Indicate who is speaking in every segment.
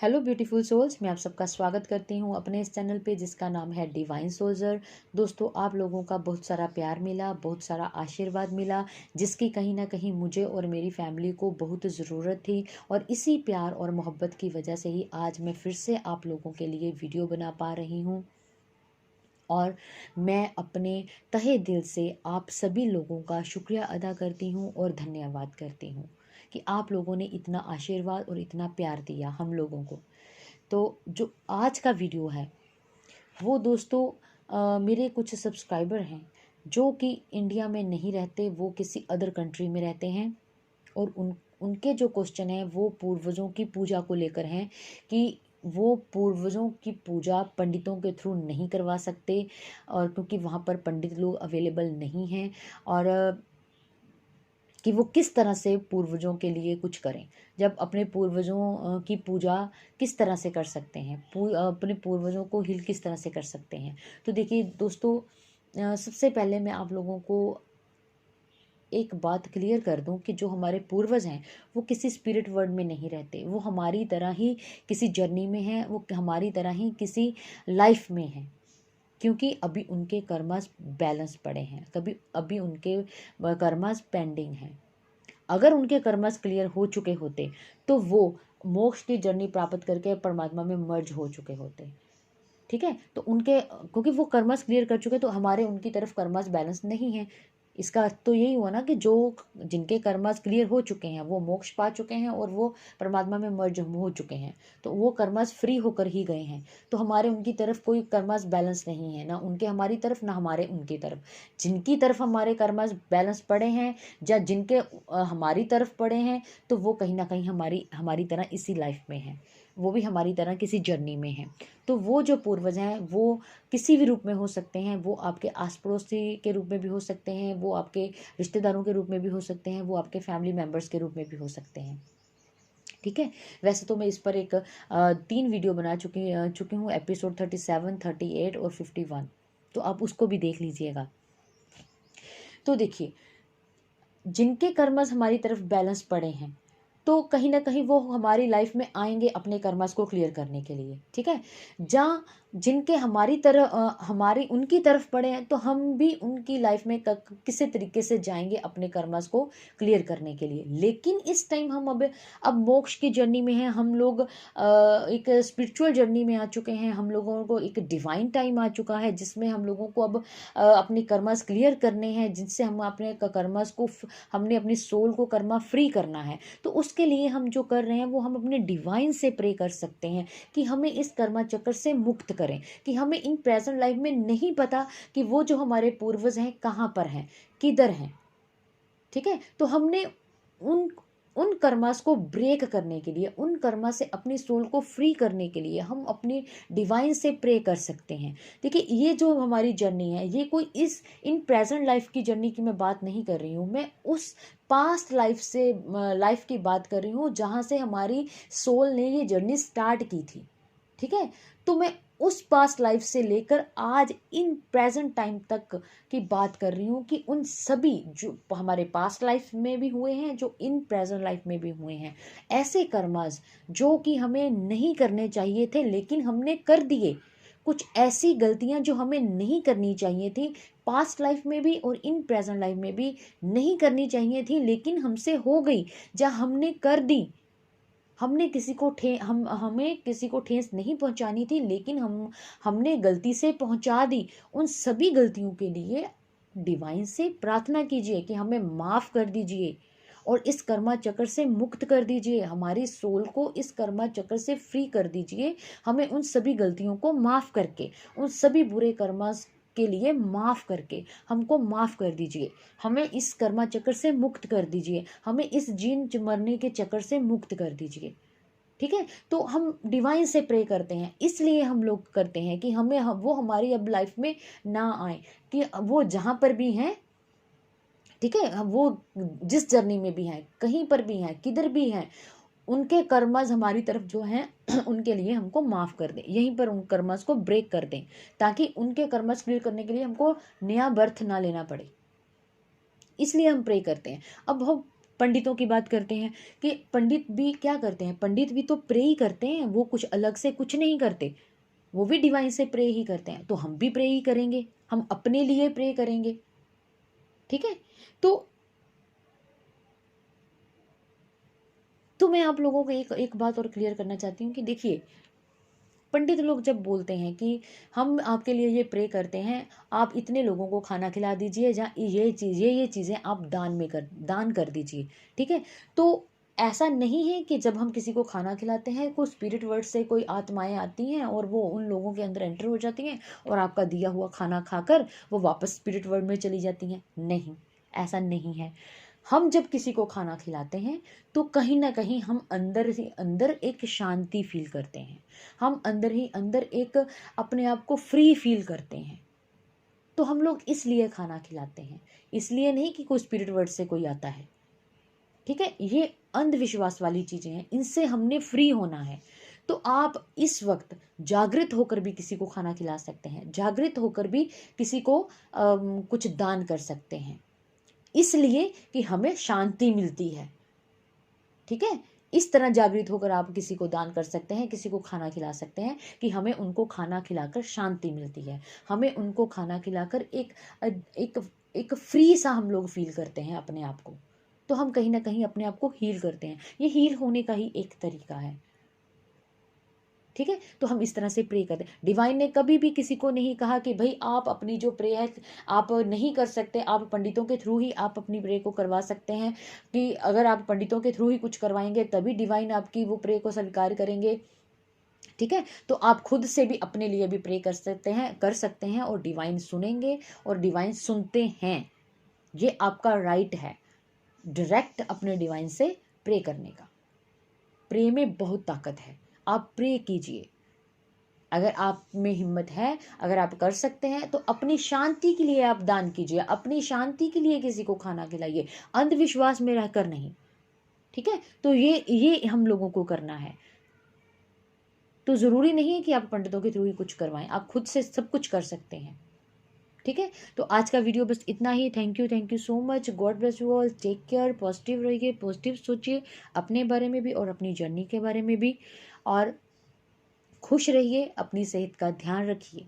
Speaker 1: Hello beautiful souls, मैं आप सबका स्वागत करती हूँ अपने इस चैनल पे जिसका नाम है डिवाइन सोल्जर। दोस्तों, आप लोगों का बहुत सारा प्यार मिला, बहुत सारा आशीर्वाद मिला, जिसकी कहीं ना कहीं मुझे और मेरी फैमिली को बहुत ज़रूरत थी। और इसी प्यार और मोहब्बत की वजह से ही आज मैं फिर से आप लोगों के लिए वीडियो बना पा रही हूँ। और मैं अपने तहे दिल से आप सभी लोगों का शुक्रिया अदा करती हूँ और धन्यवाद करती हूँ कि आप लोगों ने इतना आशीर्वाद और इतना प्यार दिया हम लोगों को। तो जो आज का वीडियो है वो दोस्तों, मेरे कुछ सब्सक्राइबर हैं जो कि इंडिया में नहीं रहते, वो किसी अदर कंट्री में रहते हैं। और उनके जो क्वेश्चन हैं वो पूर्वजों की पूजा को लेकर हैं कि वो पूर्वजों की पूजा पंडितों के थ्रू नहीं करवा सकते, और क्योंकि वहाँ पर पंडित लोग अवेलेबल नहीं हैं। और कि वो किस तरह से पूर्वजों के लिए कुछ करें, जब अपने पूर्वजों की पूजा किस तरह से कर सकते हैं, अपने पूर्वजों को हील किस तरह से कर सकते हैं। तो देखिए दोस्तों, सबसे पहले मैं आप लोगों को एक बात क्लियर कर दूं कि जो हमारे पूर्वज हैं वो किसी स्पिरिट वर्ल्ड में नहीं रहते, वो हमारी तरह ही किसी जर्नी में हैं, वो हमारी तरह ही किसी लाइफ में हैं। क्योंकि अभी उनके कर्मास बैलेंस पड़े हैं, कभी अभी उनके कर्मास पेंडिंग हैं। अगर उनके कर्मस क्लियर हो चुके होते तो वो मोक्ष की जर्नी प्राप्त करके परमात्मा में मर्ज हो चुके होते। ठीक है, तो उनके क्योंकि वो कर्मस क्लियर कर चुके तो हमारे उनकी तरफ कर्मस बैलेंस नहीं है। इसका अर्थ तो यही हुआ ना कि जो जिनके कर्मस क्लियर हो चुके हैं वो मोक्ष पा चुके हैं और वो परमात्मा में मर्ज हो चुके हैं, तो वो कर्मस फ्री होकर ही गए हैं। तो हमारे उनकी तरफ कोई कर्मस बैलेंस नहीं है, ना उनके हमारी तरफ ना हमारे उनकी तरफ। जिनकी तरफ हमारे कर्मस बैलेंस पड़े हैं या जिनके हमारी तरफ पड़े हैं, तो वो कहीं ना कहीं हमारी हमारी तरह इसी लाइफ में है, वो भी हमारी तरह किसी जर्नी में है। तो वो जो पूर्वज हैं वो किसी भी रूप में हो सकते हैं, वो आपके आस पड़ोसी के रूप में भी हो सकते हैं, वो आपके रिश्तेदारों के रूप में भी हो सकते हैं, वो आपके फैमिली मेम्बर्स के रूप में भी हो सकते हैं। ठीक है, वैसे तो मैं इस पर एक 3 वीडियो बना चुकी हूँ, एपिसोड 37, 38 और 51। तो आप उसको भी देख लीजिएगा। तो देखिए, जिनके कर्मस हमारी तरफ बैलेंस पड़े हैं तो कहीं ना कहीं वो हमारी लाइफ में आएंगे अपने कर्मस को क्लियर करने के लिए। ठीक है, जहाँ जिनके हमारी तरह हमारी उनकी तरफ पड़े हैं तो हम भी उनकी लाइफ में किसी तरीके से जाएंगे अपने कर्मस को क्लियर करने के लिए। लेकिन इस टाइम हम अब मोक्ष की जर्नी में हैं, हम लोग एक स्पिरिचुअल जर्नी में आ चुके हैं, हम लोगों को एक डिवाइन टाइम आ चुका है जिसमें हम लोगों को अब अपने कर्मस क्लियर करने हैं, जिनसे हम अपने कर्मस को हमने अपनी सोल को कर्मा फ्री करना है। तो उसके लिए हम जो कर रहे हैं वो हम अपने डिवाइन से प्रे कर सकते हैं कि हमें इस कर्मा चक्र से मुक्त करें। कि हमें इन प्रेजेंट लाइफ में नहीं पता कि वो जो हमारे पूर्वज हैं कहाँ पर हैं, किधर हैं। ठीक है, तो हमने उन उन कर्मास को ब्रेक करने के लिए, उन कर्मा से अपनी सोल को फ्री करने के लिए हम अपने डिवाइन से प्रे कर सकते हैं। देखिए, ये जो हमारी जर्नी है ये कोई इन प्रेजेंट लाइफ की जर्नी की मैं बात नहीं कर रही हूँ, मैं उस पास्ट लाइफ से लाइफ की बात कर रही हूँ जहाँ से हमारी सोल ने ये जर्नी स्टार्ट की थी। ठीक है, तो मैं उस पास्ट लाइफ से लेकर आज इन प्रेजेंट टाइम तक की बात कर रही हूँ कि उन सभी जो हमारे पास्ट लाइफ में भी हुए हैं, जो इन प्रेजेंट लाइफ में भी हुए हैं, ऐसे कर्मास जो कि हमें नहीं करने चाहिए थे लेकिन हमने कर दिए। कुछ ऐसी गलतियां जो हमें नहीं करनी चाहिए थी पास्ट लाइफ में भी और इन प्रेजेंट लाइफ में भी नहीं करनी चाहिए थी, लेकिन हमसे हो गई, जहाँ हमने कर दी। हमने किसी को हमें किसी को ठेस नहीं पहुंचानी थी लेकिन हमने गलती से पहुंचा दी। उन सभी गलतियों के लिए डिवाइन से प्रार्थना कीजिए कि हमें माफ कर दीजिए और इस कर्मा चक्र से मुक्त कर दीजिए, हमारी सोल को इस कर्मा चक्र से फ्री कर दीजिए। हमें उन सभी गलतियों को माफ करके, उन सभी बुरे कर्मा के लिए माफ करके हमको माफ कर दीजिए, हमें इस कर्मा चक्र से मुक्त कर दीजिए, हमें इस जीन मरने के चक्कर से मुक्त कर दीजिए। ठीक है, तो हम डिवाइन से प्रे करते हैं, इसलिए हम लोग करते हैं कि वो हमारी अब लाइफ में ना आए, कि वो जहां पर भी हैं, ठीक है, वो जिस जर्नी में भी हैं, कहीं पर भी हैं, किधर भी हैं, उनके कर्मज हमारी तरफ जो हैं उनके लिए हमको माफ कर दें, यहीं पर उन कर्मज को ब्रेक कर दें, ताकि उनके कर्मज क्लियर करने के लिए हमको नया बर्थ ना लेना पड़े। इसलिए हम प्रे करते हैं। अब हम पंडितों की बात करते हैं कि पंडित भी क्या करते हैं, पंडित भी तो प्रे ही करते हैं, वो कुछ अलग से कुछ नहीं करते, वो भी डिवाइन से प्रे ही करते हैं। तो हम भी प्रे ही करेंगे, हम अपने लिए प्रे करेंगे, ठीक है। तो मैं आप लोगों को एक बात और क्लियर करना चाहती हूँ कि देखिए, पंडित लोग जब बोलते हैं कि हम आपके लिए ये प्रे करते हैं, आप इतने लोगों को खाना खिला दीजिए, या ये चीज़ें आप दान कर दीजिए, ठीक है। तो ऐसा नहीं है कि जब हम किसी को खाना खिलाते हैं, कोई स्पिरिट वर्ल्ड से कोई आत्माएं आती हैं और वो उन लोगों के अंदर एंटर हो जाती हैं और आपका दिया हुआ खाना खाकर वो वापस स्पिरिट वर्ल्ड में चली जाती हैं। नहीं, ऐसा नहीं है। हम जब किसी को खाना खिलाते हैं तो कहीं ना कहीं हम अंदर ही अंदर एक शांति फील करते हैं, हम अंदर ही अंदर एक अपने आप को फ्री फील करते हैं। तो हम लोग इसलिए खाना खिलाते हैं, इसलिए नहीं कि कोई स्पिरिट वर्ल्ड से कोई आता है, ठीक है। ये अंधविश्वास वाली चीजें हैं, इनसे हमने फ्री होना है। तो आप इस वक्त जागृत होकर भी किसी को खाना खिला सकते हैं, जागृत होकर भी किसी को कुछ दान कर सकते हैं, इसलिए कि हमें शांति मिलती है, ठीक है। इस तरह जागृत होकर आप किसी को दान कर सकते हैं, किसी को खाना खिला सकते हैं कि हमें उनको खाना खिलाकर शांति मिलती है, हमें उनको खाना खिलाकर एक एक फ्री सा हम लोग फील करते हैं अपने आप को। तो हम कहीं ना कहीं अपने आप को हील करते हैं, ये हील होने का ही एक तरीका है, ठीक है। तो हम इस तरह से प्रे करते हैं। डिवाइन ने कभी भी किसी को नहीं कहा कि भाई आप अपनी जो प्रे है आप नहीं कर सकते, आप पंडितों के थ्रू ही आप अपनी प्रे को करवा सकते हैं, कि अगर आप पंडितों के थ्रू ही कुछ करवाएंगे तभी डिवाइन आपकी वो प्रे को स्वीकार करेंगे, ठीक है। तो आप खुद से भी अपने लिए भी प्रे कर सकते हैं और डिवाइन सुनेंगे, और डिवाइन सुनते हैं, ये आपका राइट है डायरेक्ट अपने डिवाइन से प्रे करने का। प्रे में बहुत ताकत है, आप प्रे कीजिए। अगर आप में हिम्मत है, अगर आप कर सकते हैं तो अपनी शांति के लिए आप दान कीजिए, अपनी शांति के लिए किसी को खाना खिलाइए, अंधविश्वास में रहकर नहीं, ठीक है। तो ये हम लोगों को करना है। तो जरूरी नहीं है कि आप पंडितों के थ्रू ही कुछ करवाएं, आप खुद से सब कुछ कर सकते हैं, ठीक है। तो आज का वीडियो बस इतना ही। Thank you so much. God bless you all. Take care. Positive रहिए, पॉजिटिव सोचिए अपने बारे में भी और अपनी जर्नी के बारे में भी, और खुश रहिए, अपनी सेहत का ध्यान रखिए,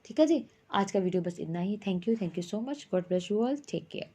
Speaker 1: ठीक है जी। आज का वीडियो बस इतना ही। Thank you so much. God bless you all. Take care.